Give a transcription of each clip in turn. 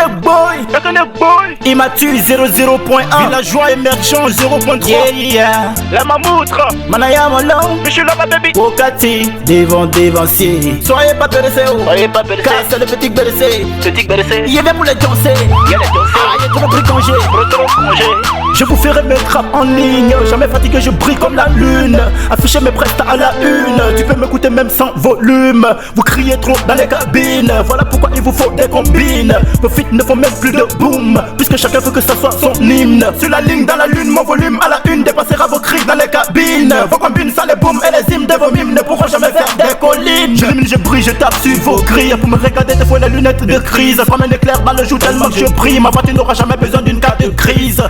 connais boy. Immature 00.1, villageois émergent 0.3. Yeah. La mamoutre. Manaya Molon, Je suis là ma baby. Bokati, dévancier. Soyez pas pressés, Soyez pas pressés. car c'est le petit bercé. Petit bercé. Il y avait pour les danser. Il y a les danseurs. Ah, il y a trop pris congé. Trop congé. Je vous ferai mes trappes en ligne. Jamais fatigué, je brille comme la lune. Afficher mes prestats à la une. Tu peux m'écouter même sans volume. Vous criez trop dans les cabines. Voilà pourquoi il vous faut des combines. Vos feats ne font même plus de boom, puisque chacun veut que ça soit son hymne. Sur la ligne dans la lune, mon volume à la une dépassera vos cris dans les cabines. Vos combines, ça les boom et les hymnes de vos mimes ne pourront jamais faire des collines. Je rumine, je brille, je tape sur vos grilles. Pour me regarder, des fois les lunettes de crise. Comme un éclair dans le jour tellement que je brille. Ma voiture n'aura jamais besoin d'une carte de crise.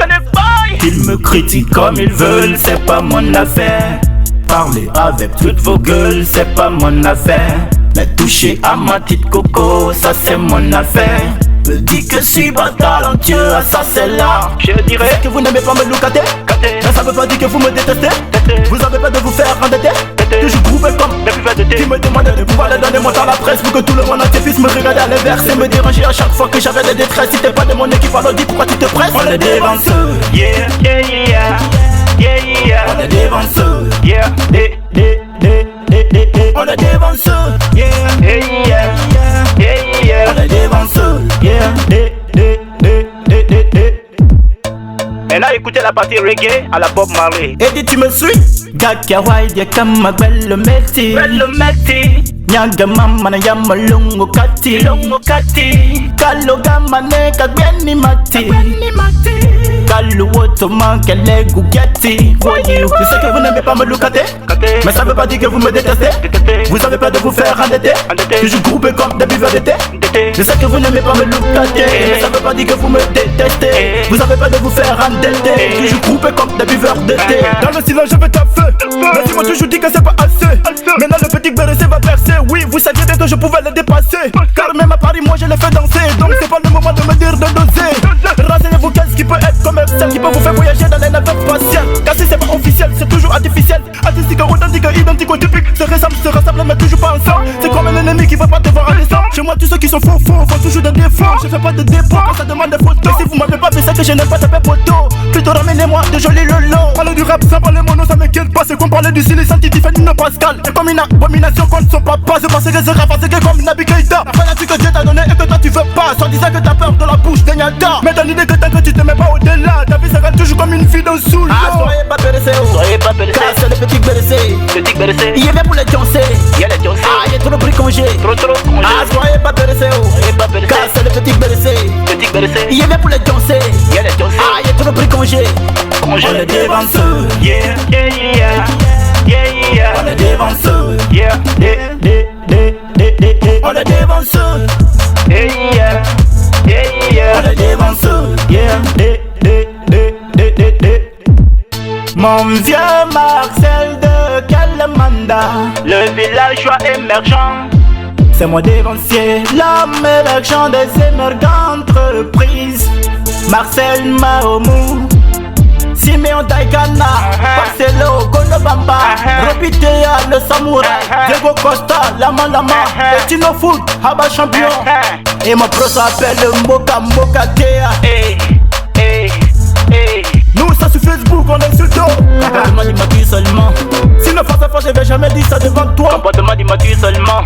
Ils me critiquent comme ils veulent, c'est pas mon affaire. Parlez avec toutes vos gueules, c'est pas mon affaire. Mais toucher à ma petite coco, ça c'est mon affaire. Me dit que je suis pas talentueux, ça c'est l'art. Je dirais que vous n'aimez pas me loucater, mais ça veut pas dire que vous me détestez. Vous avez peur de vous faire endetter. Toujours groupé comme qui me demandait de pouvoir les donner mon temps à la presse pour que tout le monde entier puisse me regarder à l'inverse et me déranger à chaque fois que j'avais des détresses. Si t'es pas de mon équipe, alors dis pourquoi tu te presses. On est des vanceurs, yeah, yeah, yeah, yeah, yeah. on est des vanceurs, Yeah, on est des vanceurs, yeah, yeah, yeah, yeah. on est des vanceurs, Et là, écoutez la partie reggae à la Bob Marley. Et dis tu me suis? Gaka wide kama bello meti, Bello metti, Nyaga mama na yama lungo kati, longo kati, Kalo gama neka gweni mati, Kalo woto manke legu geti. Je sais que vous n'aimez pas me loucater, mais ça veut pas dire que vous me détestez. Vous avez peur de vous faire endetter, toujours groupé comme des buveurs d'été. Je sais que vous n'aimez pas me loucater, mais ça veut pas dire que vous me détestez. Vous avez peur de vous faire endetter, toujours groupé comme des buveurs d'été. Dans le silence je vais taffer, mais ils m'ont toujours dit que c'est pas assez. Maintenant le petit bercé va percer. Oui, vous saviez bien que je pouvais le dépasser, car même à Paris moi je l'ai fait danser. Donc c'est pas le moment de me dire de doser. Renseignez-vous qu'est-ce qui peut être commercial, qui peut vous faire voyager dans les navettes spatiales. Car si c'est pas officiel, c'est toujours artificiel. Artistique, authentique, identique, typique. Se ressemble mais toujours pas ensemble. C'est comme un ennemi qui veut pas te voir en descendre. Chez moi tous ceux qui sont faux font toujours des défauts. Je fais pas de dépôt quand ça demande des photos. Mais si vous m'avez pas fait ça que je n'aime pas taper poteau. Plutôt ramenez-moi de jolis lolos. Parler du rap sans parler mono ça m'inquiète pas. C'est qu'on parlait du style scientifique Nino Pascal. Et comme une abomination contre son papa. C'est parce que ce rap c'est que comme Nabi Keita. La fanatique que Dieu t'a donné et que toi tu veux pas. Sans disant que t'as peur de la bouche de Nyata. Mais t'as l'idée que tant que tu te mets pas au-delà, ta vie sera toujours comme une fille d'un soul. Ah, soyez pas pressés, soyez pas pressés. car c'est le petit bercé. Petit bercé, Il y avait pour les danser. il y a les danseurs. Ah, il y a trop pris congé. Trop congé. Ah, soyez pas pressés, Soyez pas pressés. car c'est le petit bercé. Petit bercé, Il y avait pour les danser. il y a les danseurs. Ah, il y a trop pris congé. Congé. On est des vanceurs, Yeah, yeah, yeah, yeah, yeah. on est des vanceurs, Yeah, on est des vanceurs, yeah, yeah, yeah, yeah. on est des vanceurs, Mon vieux Marcel de Kalamanda, Le villageois émergent, c'est moi dévancier, l'homme émergent des émergentes entreprises. Marcel Mahomou, Simeon Daigana, Marcelo Golobamba, Robitea le samouraï, Diego Costa, Lama, et Tino Foot, Haba champion. Et mon pro s'appelle Moka Kea. hey, hey, hey. Nous ça sur Facebook, on est sur le dos. Comportement d'immature seulement. Sinon face à face, je vais jamais dire ça devant toi. Comportement d'immature seulement.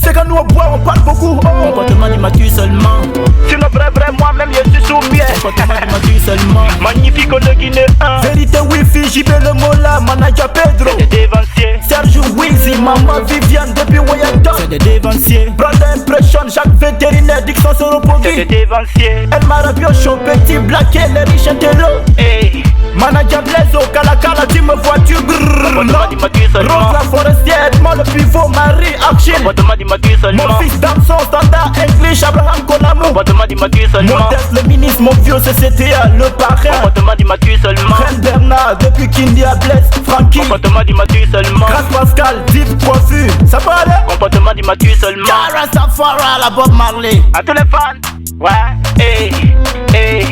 C'est quand nous on boit, on parle beaucoup. Comportement d'immature seulement. Sinon vrai, moi-même je suis soumis. Comportement d'immature seulement. Magnifique le Guinéen. Vérité Wifi, JB le Mola, Manaja Pedro. C'est des dévanciers. Serge Wizzy, Maman Viviane depuis Wayangton. C'est des dévanciers. Brand Impression, Jacques Vétérinaire, Dixon C'est des Soropogi. dévanciers. El Marabiocho, Petit Black, les riches intello. Hey. Manager Blaiso, Kalakala, team voiture. Comportement d'immature seulement. Rose la forestière, moi le pivot, Marie Action. Comportement d'immature seulement. Mon fils Damson, Standard English, Abraham Kolamou. Comportement d'immature seulement. Modeste le ministre, mon vieux CCTA, le parrain. Comportement d'immature seulement. Reine Bernard, depuis Kindia, Blaise, Frankie. Comportement d'immature seulement. Grâce Pascal, Deep Coiffure, ça va aller? Comportement d'immature seulement. Cara Safara, la Bob Marley. À tous les fans. Ouais. Hey. Hey.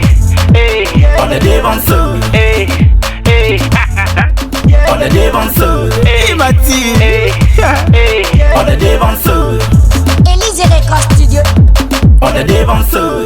Hey. On est des vanceurs, Hey. Hey. on est des vanceurs. Hey. Immature, Hey. Hey. on est des vanceurs, Élise Record Studio. on est des vanceurs.